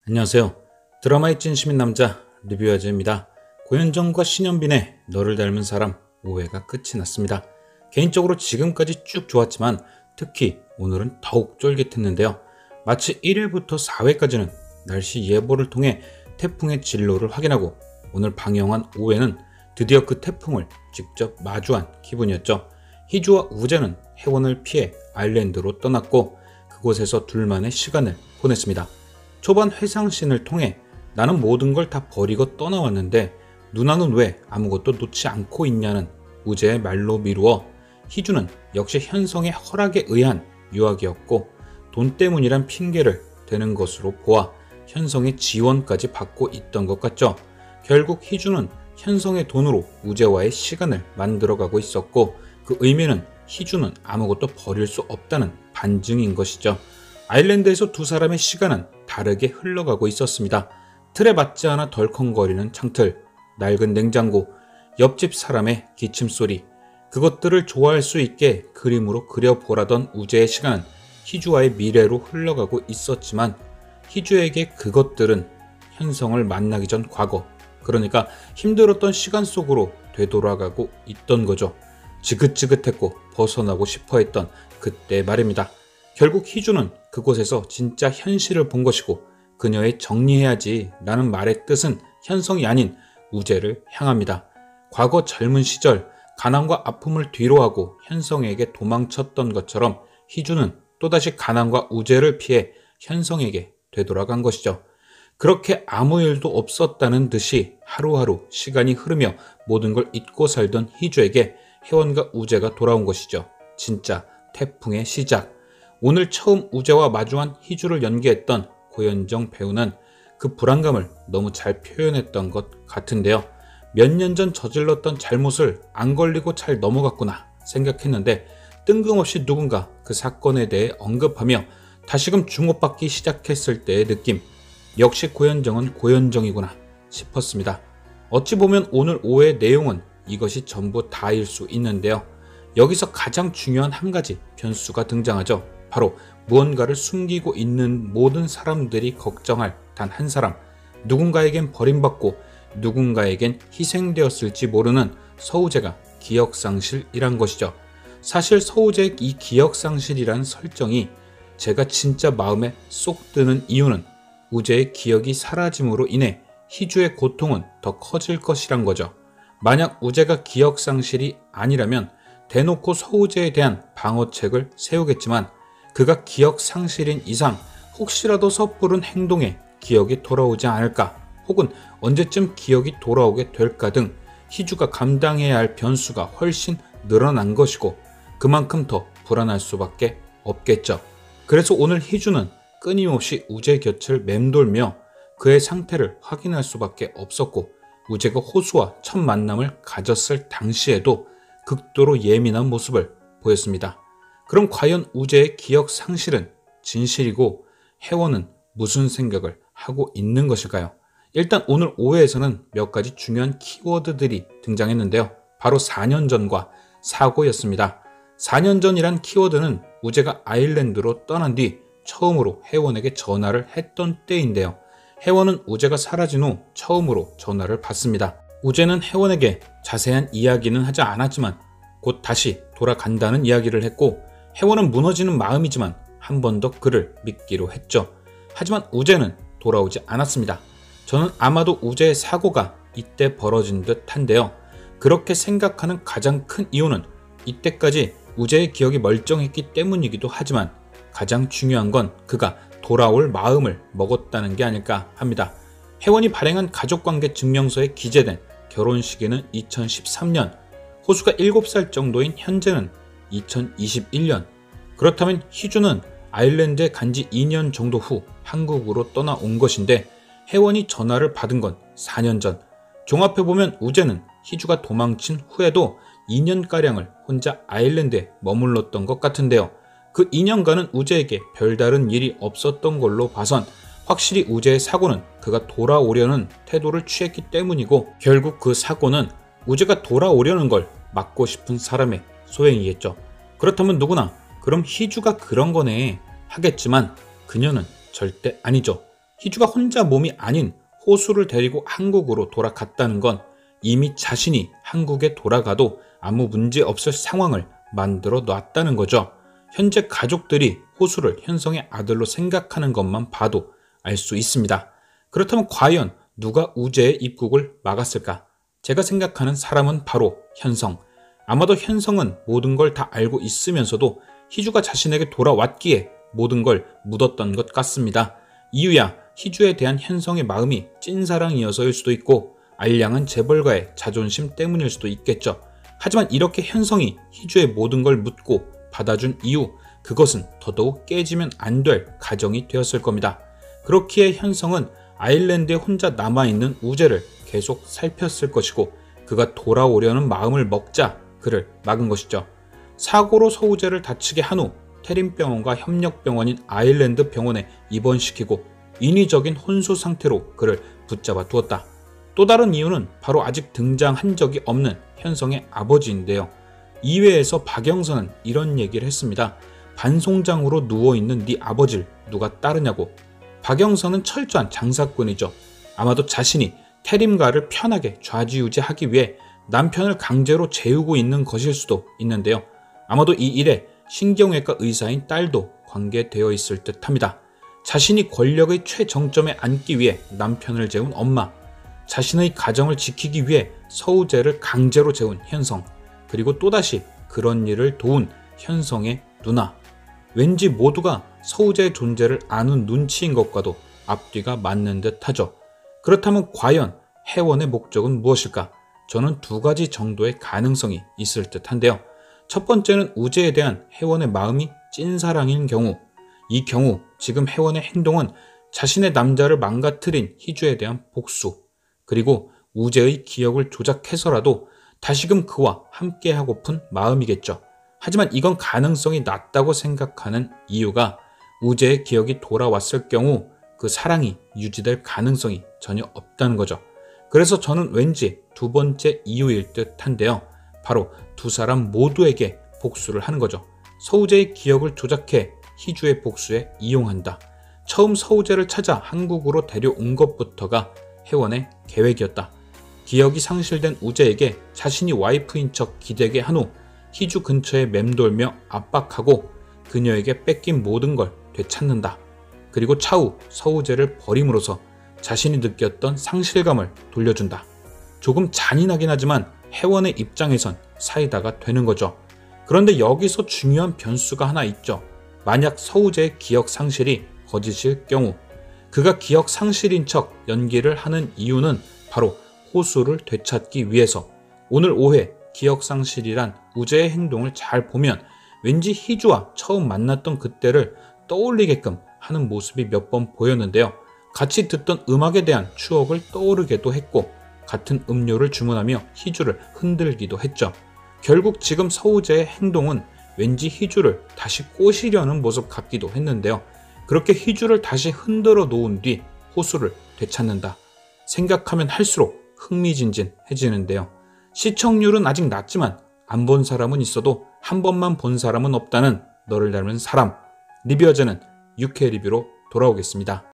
안녕하세요. 드라마의 찐시민 남자 리뷰아저입니다. 고현정과 신현빈의 너를 닮은 사람 5회가 끝이 났습니다. 개인적으로 지금까지 쭉 좋았지만 특히 오늘은 더욱 쫄깃했는데요. 마치 1회부터 4회까지는 날씨 예보를 통해 태풍의 진로를 확인하고 오늘 방영한 5회는 드디어 그 태풍을 직접 마주한 기분이었죠. 희주와 우재는 해원을 피해 아일랜드로 떠났고 그곳에서 둘만의 시간을 보냈습니다. 초반 회상씬을 통해 나는 모든 걸 다 버리고 떠나왔는데 누나는 왜 아무것도 놓지 않고 있냐는 우재의 말로 미루어 희주는 역시 현성의 허락에 의한 유학이었고 돈 때문이란 핑계를 대는 것으로 보아 현성의 지원까지 받고 있던 것 같죠. 결국 희주는 현성의 돈으로 우재와의 시간을 만들어가고 있었고 그 의미는 희주는 아무것도 버릴 수 없다는 반증인 것이죠. 아일랜드에서 두 사람의 시간은 다르게 흘러가고 있었습니다. 틀에 맞지 않아 덜컹거리는 창틀, 낡은 냉장고, 옆집 사람의 기침소리, 그것들을 좋아할 수 있게 그림으로 그려보라던 우재의 시간은 희주와의 미래로 흘러가고 있었지만 희주에게 그것들은 현성을 만나기 전 과거, 그러니까 힘들었던 시간 속으로 되돌아가고 있던 거죠. 지긋지긋했고 벗어나고 싶어 했던 그때 말입니다. 결국 희주는 그곳에서 진짜 현실을 본 것이고 그녀의 정리해야지 라는 말의 뜻은 현성이 아닌 우재를 향합니다. 과거 젊은 시절 가난과 아픔을 뒤로하고 현성에게 도망쳤던 것처럼 희주는 또다시 가난과 우재를 피해 현성에게 되돌아간 것이죠. 그렇게 아무 일도 없었다는 듯이 하루하루 시간이 흐르며 모든 걸 잊고 살던 희주에게 혜원과 우재가 돌아온 것이죠. 진짜 태풍의 시작. 오늘 처음 우재와 마주한 희주를 연기했던 고현정 배우는 그 불안감을 너무 잘 표현했던 것 같은데요. 몇 년 전 저질렀던 잘못을 안 걸리고 잘 넘어갔구나 생각했는데 뜬금없이 누군가 그 사건에 대해 언급하며 다시금 주목받기 시작했을 때의 느낌. 역시 고현정은 고현정이구나 싶었습니다. 어찌 보면 오늘 5회 내용은 이것이 전부 다일 수 있는데요. 여기서 가장 중요한 한 가지 변수가 등장하죠. 바로 무언가를 숨기고 있는 모든 사람들이 걱정할 단 한 사람, 누군가에겐 버림받고 누군가에겐 희생되었을지 모르는 서우재가 기억상실이란 것이죠. 사실 서우재의 이 기억상실이란 설정이 제가 진짜 마음에 쏙 드는 이유는 우재의 기억이 사라짐으로 인해 희주의 고통은 더 커질 것이란 거죠. 만약 우재가 기억상실이 아니라면 대놓고 서우재에 대한 방어책을 세우겠지만 그가 기억상실인 이상 혹시라도 섣부른 행동에 기억이 돌아오지 않을까 혹은 언제쯤 기억이 돌아오게 될까 등 희주가 감당해야 할 변수가 훨씬 늘어난 것이고 그만큼 더 불안할 수밖에 없겠죠. 그래서 오늘 희주는 끊임없이 우재 곁을 맴돌며 그의 상태를 확인할 수밖에 없었고 우재가 호수와 첫 만남을 가졌을 당시에도 극도로 예민한 모습을 보였습니다. 그럼 과연 우재의 기억 상실은 진실이고 혜원은 무슨 생각을 하고 있는 것일까요? 일단 오늘 5회에서는 몇 가지 중요한 키워드들이 등장했는데요. 바로 4년 전과 사고였습니다. 4년 전이란 키워드는 우재가 아일랜드로 떠난 뒤 처음으로 혜원에게 전화를 했던 때인데요. 혜원은 우재가 사라진 후 처음으로 전화를 받습니다. 우재는 혜원에게 자세한 이야기는 하지 않았지만 곧 다시 돌아간다는 이야기를 했고 혜원은 무너지는 마음이지만 한 번 더 그를 믿기로 했죠. 하지만 우재는 돌아오지 않았습니다. 저는 아마도 우재의 사고가 이때 벌어진 듯 한데요. 그렇게 생각하는 가장 큰 이유는 이때까지 우재의 기억이 멀쩡했기 때문이기도 하지만 가장 중요한 건 그가 돌아올 마음을 먹었다는 게 아닐까 합니다. 혜원이 발행한 가족관계 증명서에 기재된 결혼시기는 2013년, 호수가 7살 정도인 현재는 2021년. 그렇다면 희주는 아일랜드에 간 지 2년 정도 후 한국으로 떠나온 것인데 혜원이 전화를 받은 건 4년 전. 종합해보면 우재는 희주가 도망친 후에도 2년가량을 혼자 아일랜드에 머물렀던 것 같은데요. 그 2년간은 우재에게 별다른 일이 없었던 걸로 봐선 확실히 우재의 사고는 그가 돌아오려는 태도를 취했기 때문이고 결국 그 사고는 우재가 돌아오려는 걸 막고 싶은 사람의 소행이겠죠. 그렇다면 누구나 그럼 희주가 그런 거네 하겠지만 그녀는 절대 아니죠. 희주가 혼자 몸이 아닌 호수를 데리고 한국으로 돌아갔다는 건 이미 자신이 한국에 돌아가도 아무 문제 없을 상황을 만들어 놨다는 거죠. 현재 가족들이 호수를 현성의 아들로 생각하는 것만 봐도 알 수 있습니다. 그렇다면 과연 누가 우재의 입국을 막았을까? 제가 생각하는 사람은 바로 현성. 아마도 현성은 모든 걸 다 알고 있으면서도 희주가 자신에게 돌아왔기에 모든 걸 묻었던 것 같습니다. 이유야 희주에 대한 현성의 마음이 찐사랑이어서일 수도 있고 알량한 재벌가의 자존심 때문일 수도 있겠죠. 하지만 이렇게 현성이 희주의 모든 걸 묻고 받아준 이유, 그것은 더더욱 깨지면 안 될 가정이 되었을 겁니다. 그렇기에 현성은 아일랜드에 혼자 남아있는 우재를 계속 살폈을 것이고 그가 돌아오려는 마음을 먹자 그를 막은 것이죠. 사고로 서우재를 다치게 한 후 태림병원과 협력병원인 아일랜드 병원에 입원시키고 인위적인 혼수 상태로 그를 붙잡아 두었다. 또 다른 이유는 바로 아직 등장한 적이 없는 현성의 아버지인데요. 이회에서 박영선은 이런 얘기를 했습니다. 반송장으로 누워있는 네 아버지를 누가 따르냐고. 박영선은 철저한 장사꾼이죠. 아마도 자신이 태림가를 편하게 좌지우지하기 위해 남편을 강제로 재우고 있는 것일 수도 있는데요. 아마도 이 일에 신경외과 의사인 딸도 관계되어 있을 듯합니다. 자신이 권력의 최정점에 앉기 위해 남편을 재운 엄마, 자신의 가정을 지키기 위해 서우재를 강제로 재운 현성, 그리고 또다시 그런 일을 도운 현성의 누나. 왠지 모두가 서우재의 존재를 아는 눈치인 것과도 앞뒤가 맞는 듯하죠. 그렇다면 과연 혜원의 목적은 무엇일까? 저는 두 가지 정도의 가능성이 있을 듯한데요. 첫 번째는 우재에 대한 혜원의 마음이 찐사랑인 경우, 이 경우 지금 혜원의 행동은 자신의 남자를 망가뜨린 희주에 대한 복수, 그리고 우재의 기억을 조작해서라도 다시금 그와 함께하고픈 마음이겠죠. 하지만 이건 가능성이 낮다고 생각하는 이유가 우재의 기억이 돌아왔을 경우 그 사랑이 유지될 가능성이 전혀 없다는 거죠. 그래서 저는 왠지 두 번째 이유일 듯한데요. 바로 두 사람 모두에게 복수를 하는 거죠. 서우재의 기억을 조작해 희주의 복수에 이용한다. 처음 서우재를 찾아 한국으로 데려온 것부터가 혜원의 계획이었다. 기억이 상실된 우재에게 자신이 와이프인 척 기대게 한 후 희주 근처에 맴돌며 압박하고 그녀에게 뺏긴 모든 걸 되찾는다. 그리고 차후 서우재를 버림으로써 자신이 느꼈던 상실감을 돌려준다. 조금 잔인하긴 하지만 혜원의 입장에선 사이다가 되는 거죠. 그런데 여기서 중요한 변수가 하나 있죠. 만약 서우재의 기억 상실이 거짓일 경우 그가 기억 상실인 척 연기를 하는 이유는 바로 호수를 되찾기 위해서. 오늘 오해 기억 상실이란 우재의 행동을 잘 보면 왠지 희주와 처음 만났던 그때를 떠올리게끔 하는 모습이 몇 번 보였는데요. 같이 듣던 음악에 대한 추억을 떠오르게도 했고 같은 음료를 주문하며 희주를 흔들기도 했죠. 결국 지금 서우재의 행동은 왠지 희주를 다시 꼬시려는 모습 같기도 했는데요. 그렇게 희주를 다시 흔들어 놓은 뒤 호수를 되찾는다. 생각하면 할수록 흥미진진해지는데요. 시청률은 아직 낮지만 안 본 사람은 있어도 한 번만 본 사람은 없다는 너를 닮은 사람. 리뷰어제는 6회 리뷰로 돌아오겠습니다.